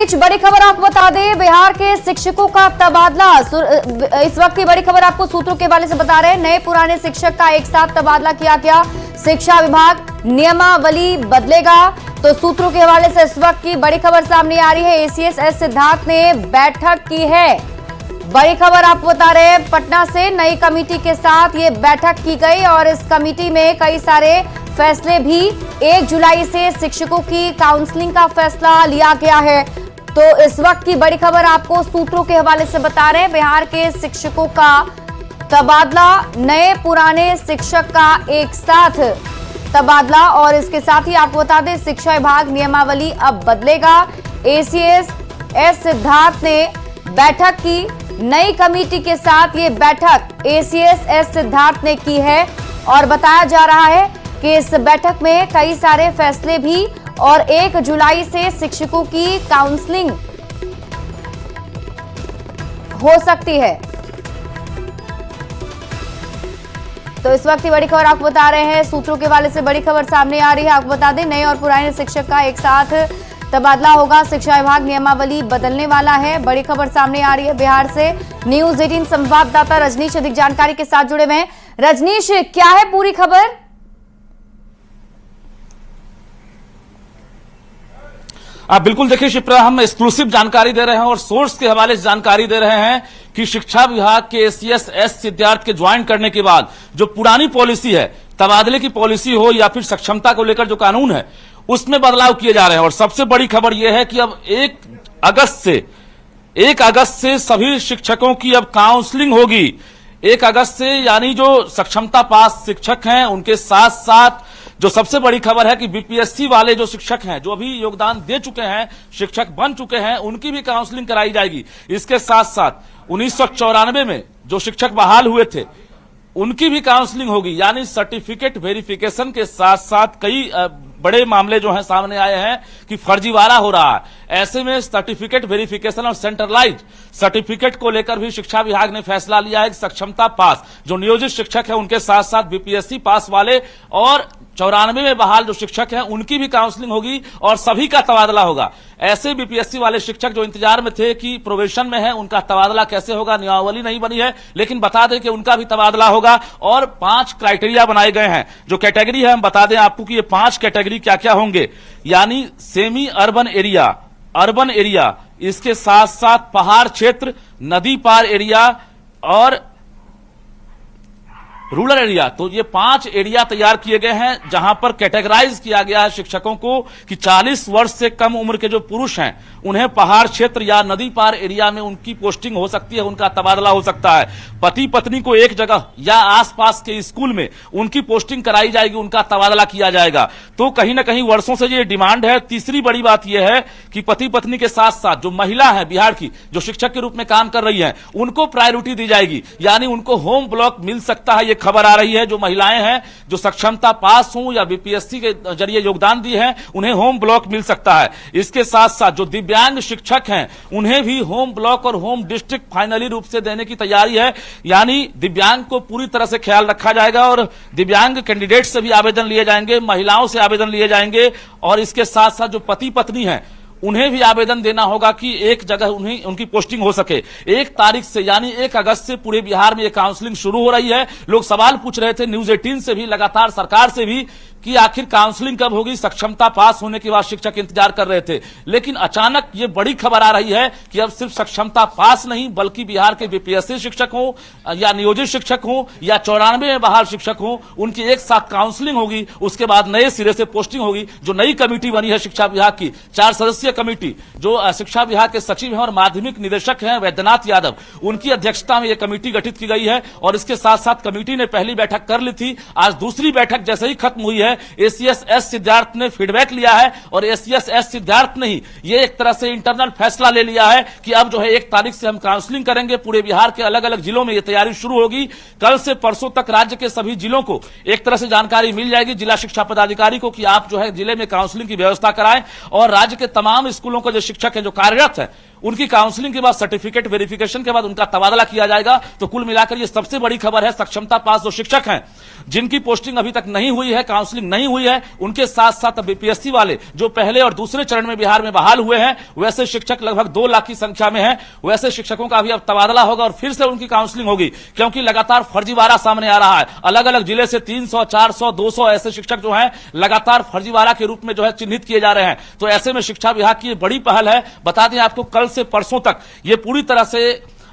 बीच बड़ी खबर आपको बता दें, बिहार के शिक्षकों का तबादला। इस वक्त की बड़ी खबर आपको सूत्रों के हवाले से बता रहे हैं। नए पुराने शिक्षक का एक साथ तबादला किया गया। शिक्षा विभाग नियमावली बदलेगा। तो सूत्रों के हवाले से इस वक्त की बड़ी खबर सामने आ रही है। एसीएस एस सिद्धार्थ ने बैठक की है। बड़ी खबर आपको बता रहे हैं, पटना से नई कमेटी के साथ ये बैठक की गई और इस कमेटी में कई सारे फैसले भी 1 जुलाई से शिक्षकों की काउंसलिंग का फैसला लिया गया है। तो इस वक्त की बड़ी खबर आपको सूत्रों के हवाले से बता रहे हैं, बिहार के शिक्षकों का तबादला, नए पुराने शिक्षक का एक साथ तबादला। और इसके साथ ही आपको बता दें, शिक्षा विभाग नियमावली अब बदलेगा। एसीएस एस सिद्धार्थ ने बैठक की, नई कमेटी के साथ ये बैठक एसीएस एस सिद्धार्थ ने की है और बताया जा रहा है कि इस बैठक में कई सारे फैसले भी और 1 जुलाई से शिक्षकों की काउंसलिंग हो सकती है। तो इस वक्त की बड़ी खबर आपको बता रहे हैं, सूत्रों के हवाले से बड़ी खबर सामने आ रही है। आपको बता दें, नए और पुराने शिक्षक का एक साथ तबादला होगा। शिक्षा विभाग नियमावली बदलने वाला है। बड़ी खबर सामने आ रही है बिहार से। न्यूज 18 संवाददाता रजनीश अधिक जानकारी के साथ जुड़े हुए हैं। रजनीश, क्या है पूरी खबर? आप बिल्कुल देखिए शिप्रा, हम एक्सक्लूसिव जानकारी दे रहे हैं और सोर्स के हवाले से जानकारी दे रहे हैं कि शिक्षा विभाग के एसीएस एस सिद्धार्थ के ज्वाइन करने के बाद जो पुरानी पॉलिसी है, तबादले की पॉलिसी हो या फिर सक्षमता को लेकर जो कानून है, उसमें बदलाव किए जा रहे हैं। और सबसे बड़ी खबर यह है कि अब 1 अगस्त से सभी शिक्षकों की अब काउंसलिंग होगी। 1 अगस्त से, यानी जो सक्षमता पास शिक्षक हैं उनके साथ साथ जो सबसे बड़ी खबर है कि बीपीएससी वाले जो शिक्षक हैं, जो अभी योगदान दे चुके हैं, शिक्षक बन चुके हैं, उनकी भी काउंसलिंग कराई जाएगी। इसके साथ साथ 1994 में जो शिक्षक बहाल हुए थे उनकी भी काउंसलिंग होगी। यानी सर्टिफिकेट वेरिफिकेशन के साथ साथ कई बड़े मामले जो हैं सामने आए हैं कि फर्जीवाड़ा हो रहा है। ऐसे में सर्टिफिकेट वेरिफिकेशन और सेंट्रलाइज सर्टिफिकेट को लेकर भी शिक्षा विभाग ने फैसला लिया है कि सक्षमता पास जो नियोजित शिक्षक है उनके साथ साथ बीपीएससी पास वाले और 94 में बहाल जो शिक्षक हैं उनकी भी काउंसलिंग होगी और सभी का तबादला होगा। ऐसे बीपीएससी वाले शिक्षक जो इंतजार में थे कि प्रोबेशन में है, उनका तबादला कैसे होगा, नियमावली नहीं बनी है, लेकिन बता दें कि उनका भी तबादला होगा। और 5 क्राइटेरिया बनाए गए हैं। जो कैटेगरी है हम बता दें आपको कि ये 5 कैटेगरी क्या क्या होंगे। यानी semi urban area, urban area, इसके साथ साथ पहाड़ क्षेत्र, नदी पार एरिया और रूरल एरिया। तो ये 5 एरिया तैयार किए गए हैं जहां पर कैटेगराइज किया गया है शिक्षकों को कि 40 वर्ष से कम उम्र के जो पुरुष हैं उन्हें पहाड़ क्षेत्र या नदी पार एरिया में उनकी पोस्टिंग हो सकती है, उनका तबादला हो सकता है। पति पत्नी को एक जगह या आसपास के स्कूल में उनकी पोस्टिंग कराई जाएगी, उनका तबादला किया जाएगा। तो कहीं ना कहीं वर्षों से ये डिमांड है। तीसरी बड़ी बात यह है कि पति पत्नी के साथ साथ जो महिला है बिहार की, जो शिक्षक के रूप में काम कर रही है, उनको प्रायोरिटी दी जाएगी। यानी उनको होम ब्लॉक मिल सकता है। ये खबर आ रही है जो महिलाएं हैं जो सक्षमता पास हों या बीपीएससी के जरिए योगदान दिए हैं, उन्हें होम ब्लॉक मिल सकता है। इसके साथ साथ जो दिव्यांग शिक्षक हैं उन्हें भी होम ब्लॉक और होम डिस्ट्रिक्ट फाइनली रूप से देने की तैयारी है। यानी दिव्यांग को पूरी तरह से ख्याल रखा जाएगा और दिव्यांग कैंडिडेट से भी आवेदन लिए जाएंगे, महिलाओं से आवेदन लिए जाएंगे। और इसके साथ साथ जो पति पत्नी हैं उन्हें भी आवेदन देना होगा कि एक जगह उन्हें उनकी पोस्टिंग हो सके। 1 तारीख से यानी 1 अगस्त से पूरे बिहार में ये काउंसलिंग शुरू हो रही है। लोग सवाल पूछ रहे थे न्यूज 18 से भी, लगातार सरकार से भी, कि आखिर काउंसलिंग कब होगी। सक्षमता पास होने के बाद शिक्षक इंतजार कर रहे थे, लेकिन अचानक ये बड़ी खबर आ रही है कि अब सिर्फ सक्षमता पास नहीं बल्कि बिहार के बीपीएससी शिक्षक हों या नियोजित शिक्षक हों या 94 में बहाल शिक्षक हों, उनकी एक साथ काउंसलिंग होगी। उसके बाद नए सिरे से पोस्टिंग होगी। जो नई कमेटी बनी है शिक्षा विभाग की, 4 सदस्यीय कमेटी, जो शिक्षा विभाग के सचिव हैं और माध्यमिक निदेशक हैं वैद्यनाथ यादव, उनकी अध्यक्षता में यह कमेटी गठित की गई है। और इसके साथ साथ कमेटी ने पहली बैठक कर ली थी। आज दूसरी बैठक जैसे ही खत्म हुई है, एसीएस एस सिद्धार्थ ने फीडबैक लिया है और एसीएस एस सिद्धार्थ ने ही ये एक तरह से इंटरनल फैसला ले लिया है कि अब जो है 1 तारीख से हम काउंसलिंग करेंगे। पूरे बिहार के अलग अलग जिलों में ये तैयारी शुरू होगी। कल से परसों तक राज्य के सभी जिलों को एक तरह से जानकारी मिल जाएगी जिला शिक्षा पदाधिकारी को कि आप जो है जिले में काउंसलिंग की व्यवस्था कराएं। और राज्य के तमाम स्कूलों के जो शिक्षक हैं जो कार्यरत हैं उनकी काउंसलिंग के बाद सर्टिफिकेट वेरिफिकेशन के बाद उनका तबादला किया जाएगा। तो कुल मिलाकर ये सबसे बड़ी खबर है। सक्षमता पास जो शिक्षक हैं जिनकी पोस्टिंग अभी तक नहीं हुई है, काउंसलिंग काउंसलिंग नहीं हुई है उनके साथ साथ बीपीएससी वाले जो पहले और दूसरे चरण में बिहार में बहाल हुए हैं, वैसे शिक्षक लगभग 2 लाख की संख्या में हैं, वैसे शिक्षकों का भी अब तबादला होगा और फिर से उनकी काउंसलिंग होगी, क्योंकि लगातार फर्जीवाड़ा सामने आ रहा है। अलग अलग जिले से 300, 400, 200 ऐसे शिक्षक जो हैं लगातार फर्जीवाड़ा के रूप में जो है चिन्हित किए जा रहे हैं। तो ऐसे में शिक्षा विभाग की बड़ी पहल है। बता दें आपको, कल से परसों तक ये पूरी तरह से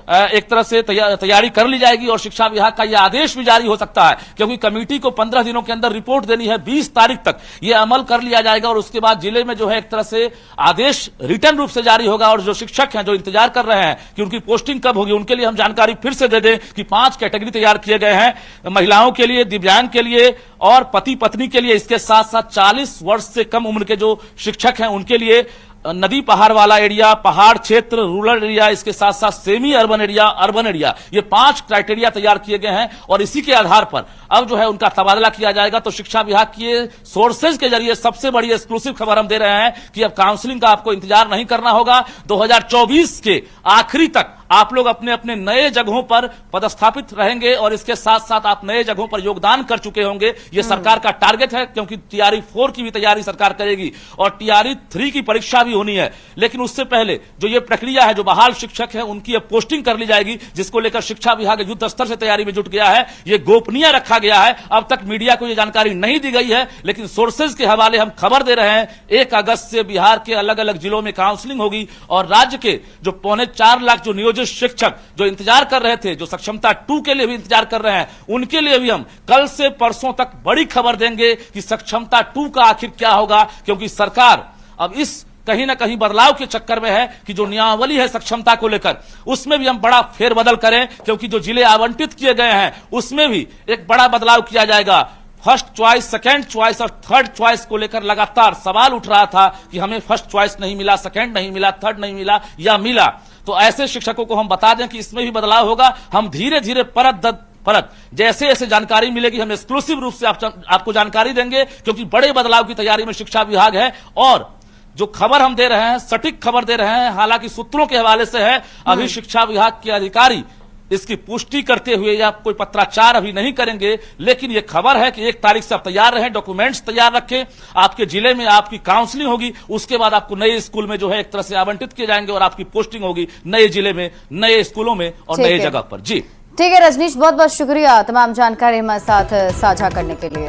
एक तरह से तैयारी कर ली जाएगी और शिक्षा विभाग का यह आदेश भी जारी हो सकता है, क्योंकि कमेटी को 15 दिनों के अंदर रिपोर्ट देनी है। 20 तारीख तक यह अमल कर लिया जाएगा और उसके बाद जिले में जो है एक तरह से आदेश रिटर्न रूप से जारी होगा। और जो शिक्षक हैं जो इंतजार कर रहे हैं कि उनकी पोस्टिंग कब होगी, उनके लिए हम जानकारी फिर से दे दें कि 5 कैटेगरी तैयार किए गए हैं, महिलाओं के लिए, दिव्यांग के लिए और पति पत्नी के लिए। इसके साथ साथ 40 वर्ष से कम उम्र के जो शिक्षक हैं उनके लिए नदी पहाड़ वाला एरिया, पहाड़ क्षेत्र, रूरल एरिया, इसके साथ साथ semi urban area, urban area, ये 5 क्राइटेरिया तैयार किए गए हैं और इसी के आधार पर अब जो है उनका तबादला किया जाएगा। तो शिक्षा विभाग के सोर्सेज के जरिए सबसे बड़ी एक्सक्लूसिव खबर हम दे रहे हैं कि अब काउंसलिंग का आपको इंतजार नहीं करना होगा। 2024 के आखिरी तक आप लोग अपने अपने नए जगहों पर पदस्थापित रहेंगे और इसके साथ साथ आप नए जगहों पर योगदान कर चुके होंगे। यह सरकार का टारगेट है, क्योंकि टीआरई 4 की भी तैयारी सरकार करेगी और टीआरई 3 की परीक्षा भी होनी है। लेकिन उससे पहले जो ये प्रक्रिया है, जो बहाल शिक्षक है उनकी अब पोस्टिंग कर ली जाएगी, जिसको लेकर शिक्षा विभाग युद्ध स्तर से तैयारी में जुट गया है। ये गोपनीय रखा गया है, अब तक मीडिया को यह जानकारी नहीं दी गई है, लेकिन सोर्सेज के हवाले हम खबर दे रहे हैं। 1 अगस्त से बिहार के अलग अलग जिलों में काउंसलिंग होगी और राज्य के जो 4.25 लाख जो नियोजित शिक्षक जो इंतजार कर रहे थे, जो सक्षमता 2 के लिए भी इंतजार कर रहे हैं, उनके लिए भी हम कल से परसों तक बड़ी खबर देंगे कि सक्षमता 2 का आखिर क्या होगा। क्योंकि सरकार अब इस कहीं ना कहीं बदलाव के चक्कर में है कि जो नियमावली है सक्षमता को लेकर, उसमें भी हम बड़ा फेरबदल करें, क्योंकि जो जिले आवंटित किए गए हैं उसमें भी एक बड़ा बदलाव किया जाएगा। फर्स्ट चॉइस, सेकंड चॉइस और थर्ड चॉइस को लेकर लगातार सवाल उठ रहा था कि हमें फर्स्ट चॉइस नहीं मिला, सेकंड नहीं मिला, थर्ड नहीं मिला या मिला। तो ऐसे शिक्षकों को हम बता दें कि इसमें भी बदलाव होगा। हम धीरे धीरे परत जैसे जैसे जानकारी मिलेगी हम एक्सक्लूसिव रूप से आपको जानकारी देंगे, क्योंकि बड़े बदलाव की तैयारी में शिक्षा विभाग है। और जो खबर हम दे रहे हैं, सटीक खबर दे रहे हैं, हालांकि सूत्रों के हवाले से है। अभी शिक्षा विभाग के अधिकारी इसकी पुष्टि करते हुए या कोई पत्राचार अभी नहीं करेंगे, लेकिन यह खबर है कि 1 तारीख से आप तैयार रहें, डॉक्यूमेंट्स तैयार रखें। आपके जिले में आपकी काउंसलिंग होगी, उसके बाद आपको नए स्कूल में जो है एक तरह से आवंटित किए जाएंगे और आपकी पोस्टिंग होगी नए जिले में, नए स्कूलों में और नए जगह पर। जी ठीक है रजनीश, बहुत बहुत शुक्रिया तमाम जानकारी हमारे साथ साझा करने के लिए।